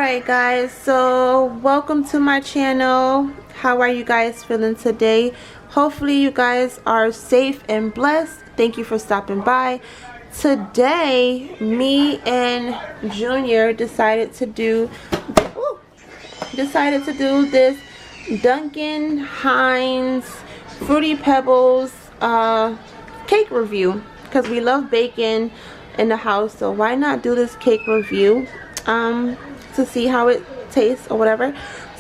Alright guys, so welcome to my channel. How are you guys feeling today? Hopefully you guys are safe and blessed. Thank you for stopping by. Today me and Junior decided to do this Dunkin Hines Fruity Pebbles cake review, because we love baking in the house, so why not do this cake review to see how it tastes or whatever.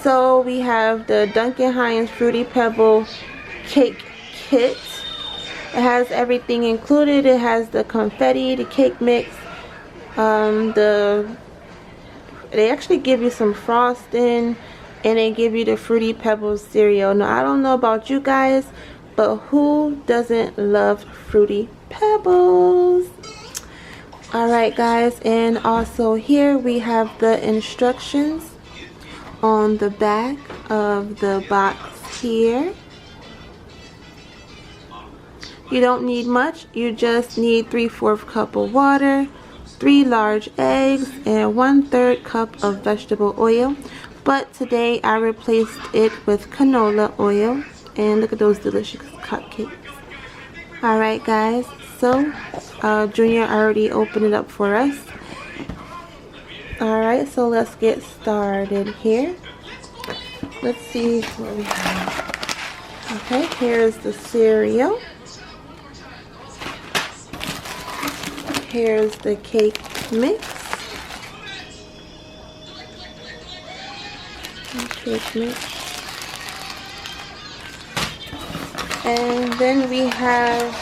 So we have the Dunkin Hines Fruity Pebble cake kit. It has everything included. It has the confetti, the cake mix, they actually give you some frosting, and they give you the Fruity Pebbles cereal. Now I don't know about you guys, but who doesn't love Fruity Pebbles? Alright guys, and also here we have the instructions on the back of the box here. You don't need much. You just need 3/4 cup of water, 3 large eggs, and 1/3 cup of vegetable oil. But today I replaced it with canola oil. And look at those delicious cupcakes. Alright guys, so Junior already opened it up for us. Alright, so let's get started here. Let's see what we have. Okay, here's the cereal. Here's the cake mix. And then we have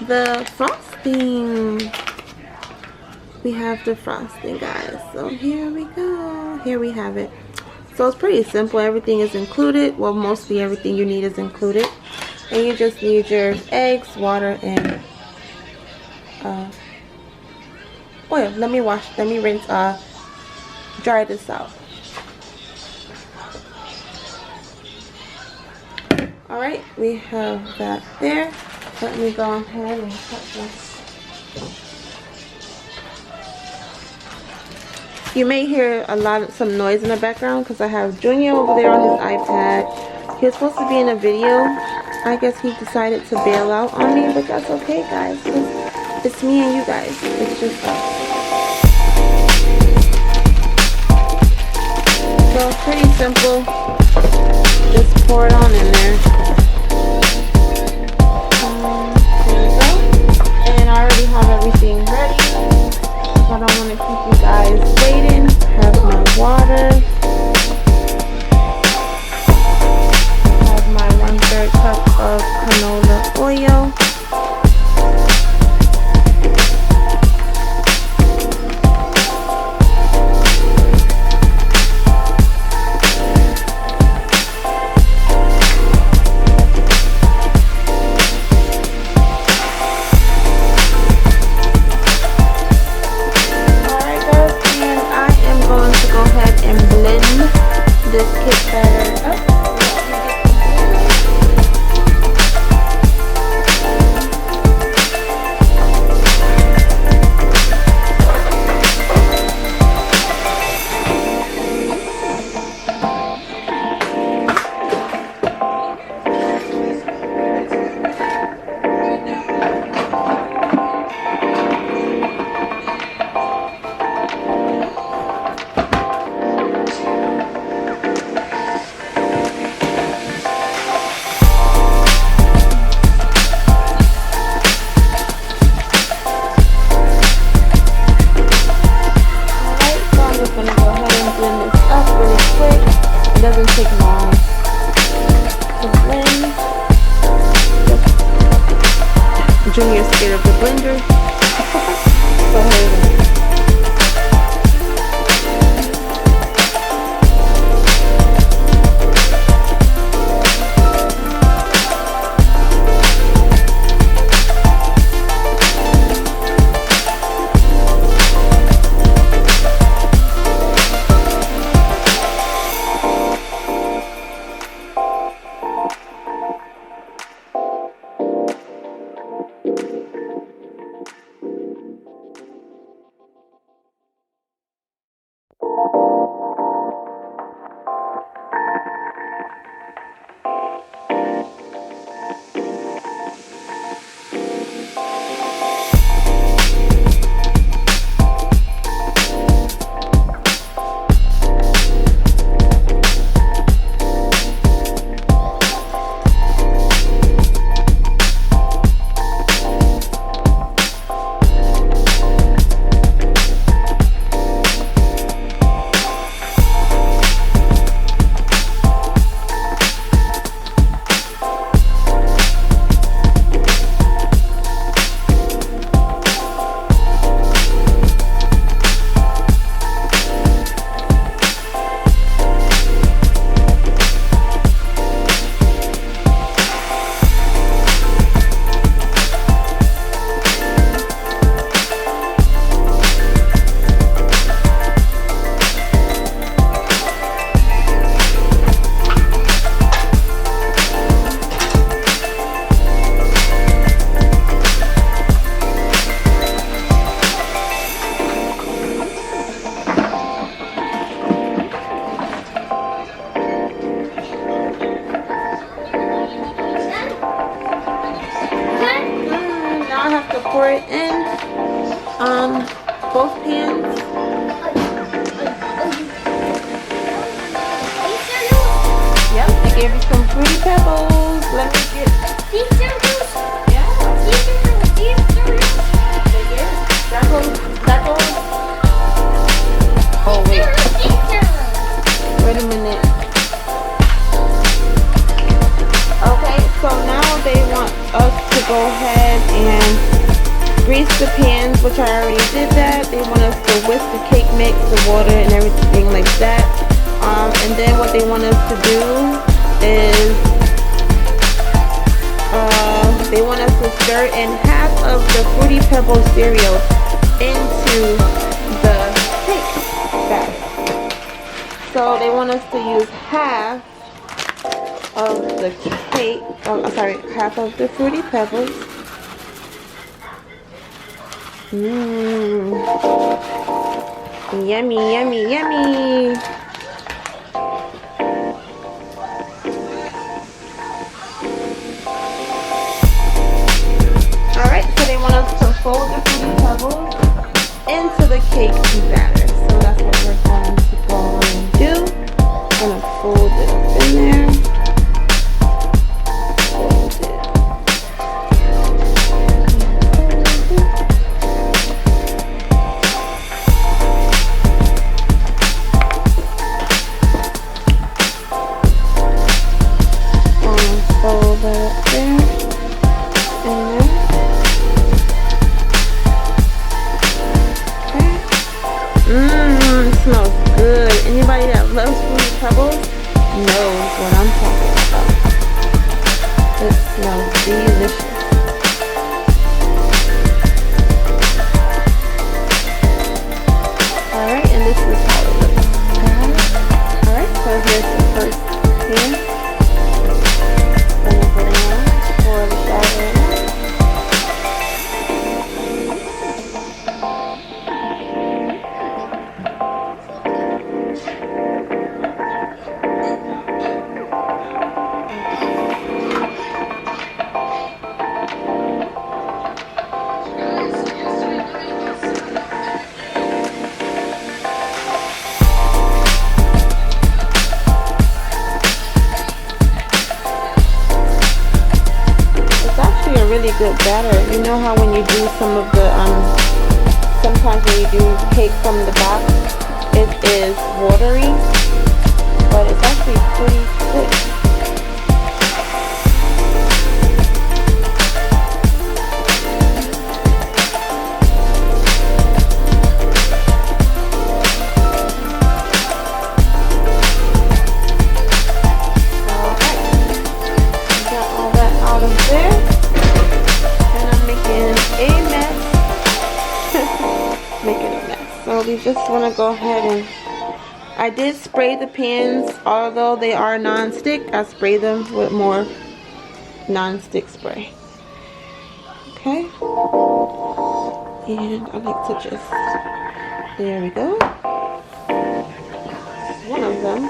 the frosting. We have the frosting, guys. So here we go. Here we have it. So it's pretty simple. Everything is included. Well, mostly everything you need is included. And you just need your eggs, water, and oil. Let me rinse, dry this out. Alright, we have that there. Let me go ahead and cut this. You may hear some noise in the background because I have Junior over there on his iPad. He was supposed to be in a video. I guess he decided to bail out on me, but that's okay guys, because it's me and you guys. It's just us. So pretty simple. Just pour it on in there. There we go. And I already have everything ready. I don't want to keep you guys waiting. I have my water. I have my 1/3 cup of canola oil. Junior's scared of the blender. So here it is. it in both pans. Yep, they gave me some Fruity Pebbles. Let me get These cereals? yeah. These cereals? They get that goes. Oh wait. Wait a minute. Okay, so now they want us to go ahead and grease the pans, which I already did that. They want us to whisk the cake mix, the water, and everything like that. And then what they want us to do is they want us to stir in half of the Fruity Pebble cereal into the cake batter. So they want us to use half of the cake, half of the Fruity Pebbles. Yummy, yummy, yummy. Alright, so they want us to fold the Fruity Pebbles into the cake batter. So that's what we're going to go and do. I'm going to fold it up in there. Fold it. Fold that up there. In there. It smells good. Anybody that loves Fruity Pebbles knows what I'm talking about. It smells delicious. Alright, and this is how it looks. Alright, so here's the first pan. Gonna put it on for the shower. Really good batter. You know how when you do some of the sometimes when you do cake from the box, it is watery, but it's actually pretty thick. So we just want to go ahead and I did spray the pans, although they are non-stick. I spray them with more non-stick spray. Okay, and I like to just, there we go, one of them.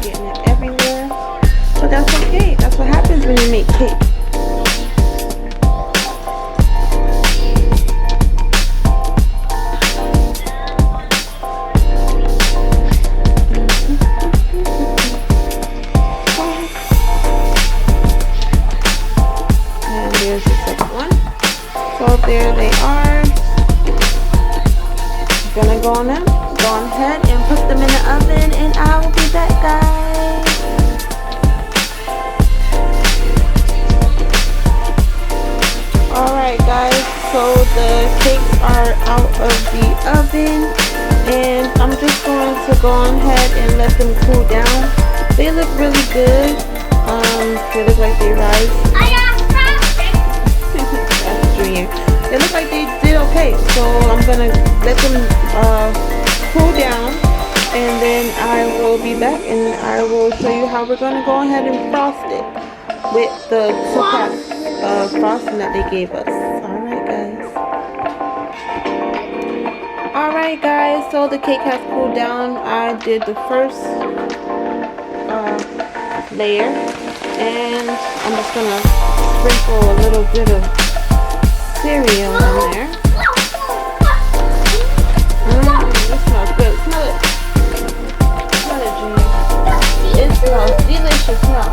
Getting it everywhere, but that's okay. That's what happens when you make cake. So there they are. I'm gonna go on ahead and put them in the oven, and I will be back, guys. Alright guys, so the cakes are out of the oven, and I'm just going to go on ahead and let them cool down. They look really good. They look like they rise. They look like they did okay, so I'm gonna let them cool down, and then I will be back and I will show you how we're gonna go ahead and frost it with the frosting that they gave us. Alright guys, so the cake has cooled down. I did the first layer, and I'm just gonna sprinkle a little bit of cereal in there. It smells good. Smell it. Smell it, Junior. It smells delicious. Smell.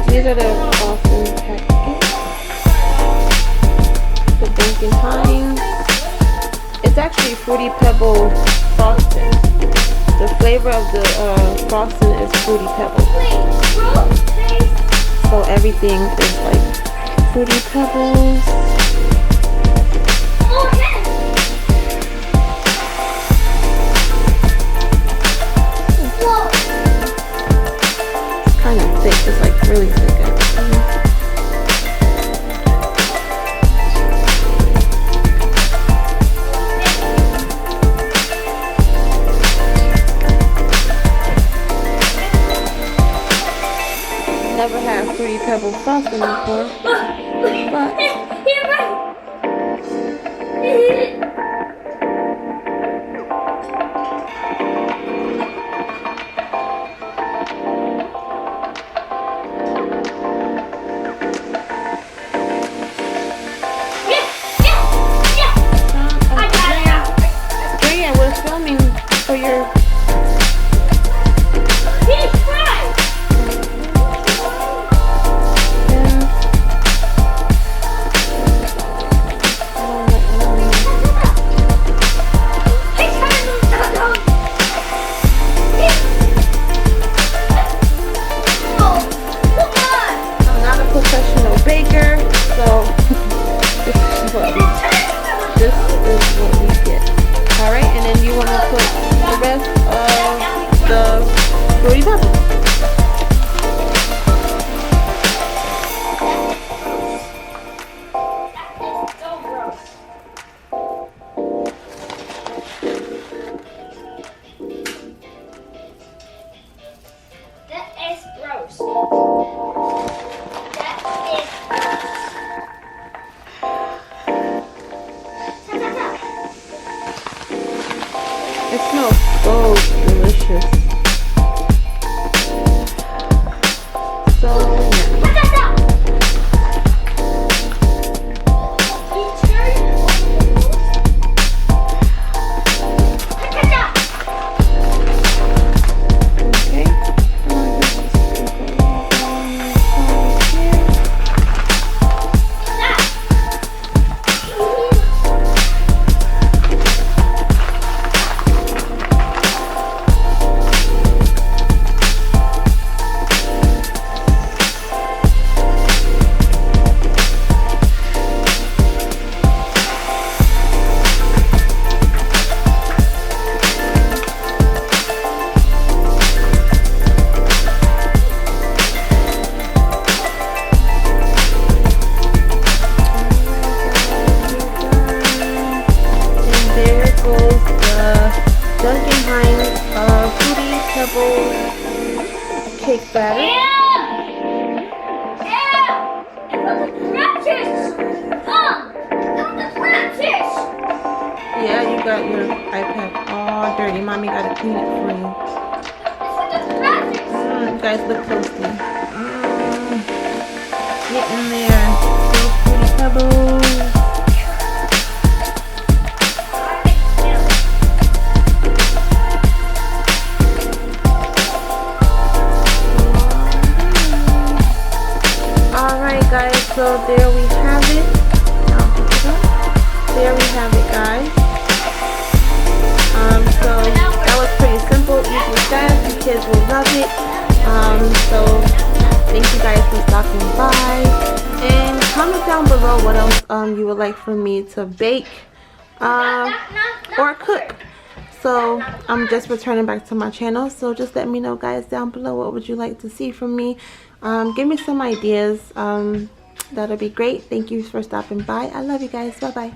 These are the awesome packets. The Dunkin Hines. It's actually Fruity Pebble frosting. The flavor of the frosting is Fruity Pebble. So everything is like Fruity Pebbles. It's kind of thick. It's like really thick. Never had Fruity Pebble frosting before, but Julia, we're filming for your. It smells so delicious. So Dunkin Hines Fruity Pebble cake batter. Yeah, you got your iPad all dirty. Mommy gotta clean it for you. You guys look closely. Get in there. Little Fruity Pebbles. So there we have it. I'll pick it up. There we have it, guys. So that was pretty simple, easy, fast. The kids will love it. So thank you guys for stopping by, and comment down below what else you would like for me to bake or cook. So I'm just returning back to my channel, so just let me know, guys, down below what would you like to see from me. Give me some ideas. That'll be great. Thank you for stopping by. I love you guys. Bye bye.